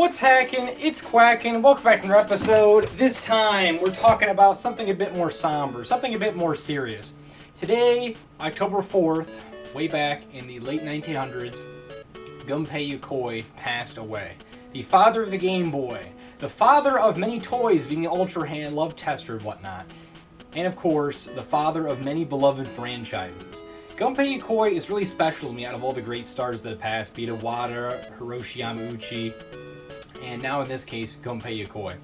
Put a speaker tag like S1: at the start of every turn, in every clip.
S1: What's hacking? It's quacking. Welcome back to another episode. This time we're talking about something a bit more somber, something a bit more serious. Today, October 4th, way back in the late 1900s, Gunpei Yokoi passed away. The father of the Game Boy, the father of many toys, being the Ultra Hand, Love Tester, and whatnot. And of course, the father of many beloved franchises. Gunpei Yokoi is really special to me out of all the great stars that have passed, be it Iwata, Hiroshi Yamauchi, and now in this case, Gunpei Yokoi.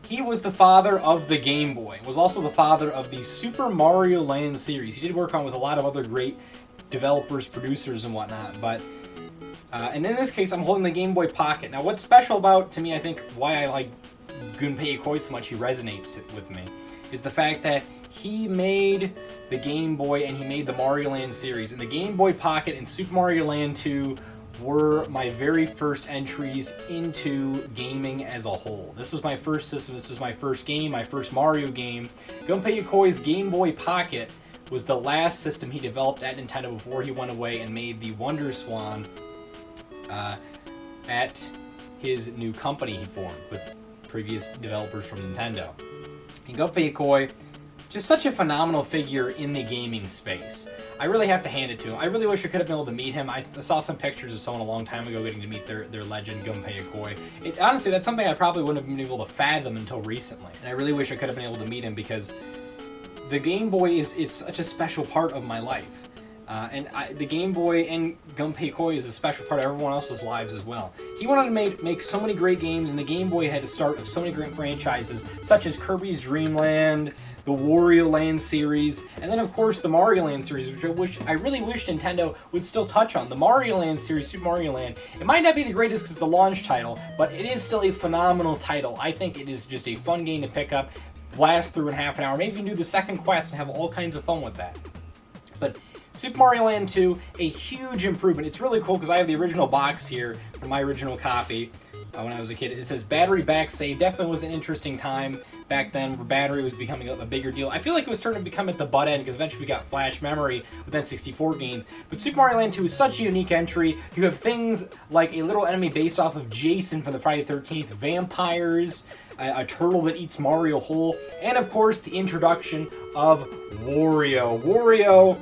S1: He was the father of the Game Boy, was also the father of the Super Mario Land series. He did work on with a lot of other great developers, producers, and whatnot, but and in this case, I'm holding the Game Boy Pocket. Now, what's special about, to me, I think, why I like Gunpei Yokoi so much, he resonates with me, is the fact that he made the Game Boy and he made the Mario Land series. And the Game Boy Pocket and Super Mario Land 2 were my very first entries into gaming as a whole. This was my first system, this was my first game, my first Mario game. Gunpei Yokoi's Game Boy Pocket was the last system he developed at Nintendo before he went away and made the Wonderswan at his new company he formed with previous developers from Nintendo. And Gunpei Yokoi, just such a phenomenal figure in the gaming space. I really have to hand it to him. I really wish I could have been able to meet him. I saw some pictures of someone a long time ago getting to meet their legend, Gunpei Yokoi. Honestly, that's something I probably wouldn't have been able to fathom until recently. And I really wish I could have been able to meet him because the Game Boy it's such a special part of my life. The Game Boy and Gunpei Yokoi is a special part of everyone else's lives as well. He went on to make so many great games, and the Game Boy had the start of so many great franchises, such as Kirby's Dream Land, the Wario Land series, and then of course the Mario Land series, which I really wish Nintendo would still touch on. The Mario Land series, Super Mario Land, it might not be the greatest because it's a launch title, but it is still a phenomenal title. I think it is just a fun game to pick up, blast through in half an hour, maybe even do the second quest and have all kinds of fun with that. But Super Mario Land 2, a huge improvement. It's really cool because I have the original box here from my original copy when I was a kid. It says battery back save. Definitely was an interesting time back then where battery was becoming a bigger deal. I feel like it was starting to become at the butt end because eventually we got flash memory with N64 games. But Super Mario Land 2 is such a unique entry. You have things like a little enemy based off of Jason from the Friday the 13th, vampires, a turtle that eats Mario whole, and of course the introduction of Wario. Wario,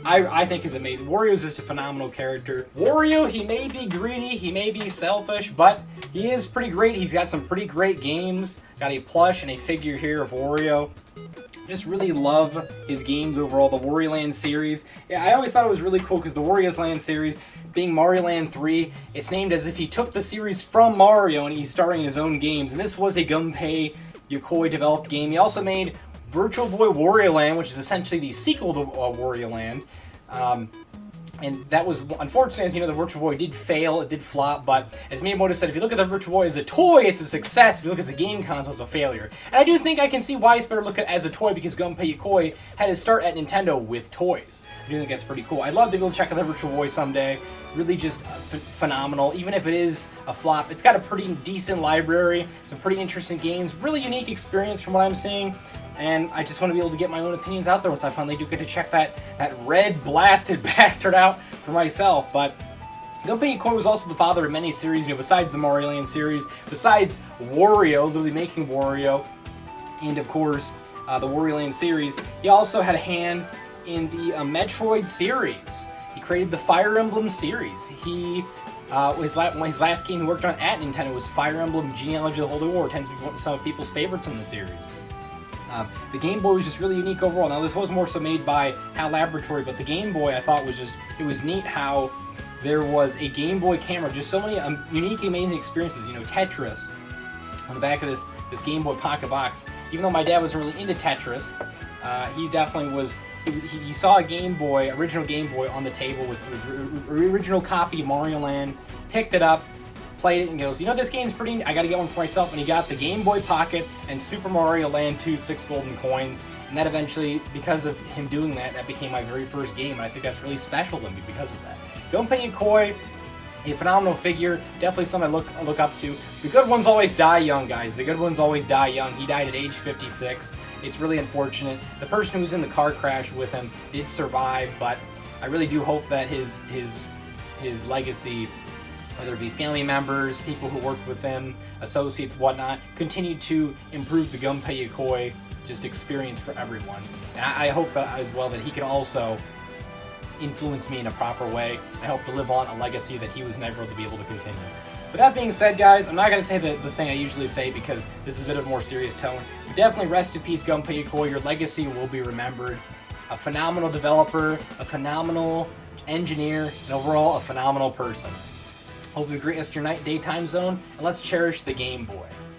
S1: I think is amazing. Wario's just a phenomenal character. Wario, he may be greedy, he may be selfish, but he is pretty great. He's got some pretty great games. Got a plush and a figure here of Wario. Just really love his games overall, the Wario Land series. Yeah, I always thought it was really cool because the Wario Land series, being Mario Land 3, it's named as if he took the series from Mario and he's starring in his own games. And this was a Gunpei Yokoi developed game. He also made Virtual Boy Wario Land, which is essentially the sequel to Wario Land. And that was, unfortunately, as you know, the Virtual Boy did fail, it did flop, but as Miyamoto said, if you look at the Virtual Boy as a toy, it's a success. If you look at the game console, it's a failure. And I do think I can see why it's better to look at it as a toy, because Gunpei Yokoi had his start at Nintendo with toys. I do think that's pretty cool. I'd love to be able to check out the Virtual Boy someday. Really just phenomenal. Even if it is a flop, it's got a pretty decent library, some pretty interesting games, really unique experience from what I'm seeing. And I just want to be able to get my own opinions out there once I finally do get to check that red blasted bastard out for myself. But Gunpei Yokoi was also the father of many series, besides the Mario Land series, besides Wario, literally making Wario, and of course the Wario Land series. He also had a hand in the Metroid series. He created the Fire Emblem series. His last game he worked on at Nintendo was Fire Emblem Genealogy of the Holy War. It tends to be some of people's favorites in the series. The Game Boy was just really unique overall. Now, this was more so made by HAL Laboratory, but the Game Boy, I thought, it was neat how there was a Game Boy camera, just so many unique, amazing experiences. Tetris on the back of this Game Boy Pocket box. Even though my dad wasn't really into Tetris, he definitely was. He saw a Game Boy, original Game Boy, on the table with original copy of Mario Land, picked it up, played it, and goes, this game's pretty neat. I gotta get one for myself. And he got the Game Boy Pocket and Super Mario Land 2 6 golden coins. And that eventually, because of him doing that, that became my very first game. And I think that's really special to me because of that. Gunpei Yokoi, a phenomenal figure, definitely someone I look up to. The good ones always die young, guys. The good ones always die young. He died at age 56. It's really unfortunate. The person who was in the car crash with him did survive, but I really do hope that his legacy whether it be family members, people who worked with him, associates, whatnot, continue to improve the Gunpei Yokoi just experience for everyone. And I hope that as well that he can also influence me in a proper way. I hope to live on a legacy that he was never to be able to continue. With that being said, guys, I'm not going to say the thing I usually say because this is a bit of a more serious tone. But definitely rest in peace, Gunpei Yokoi. Your legacy will be remembered. A phenomenal developer, a phenomenal engineer, and overall a phenomenal person. Hope you have a great rest of your night, day, time zone, and let's cherish the Game Boy.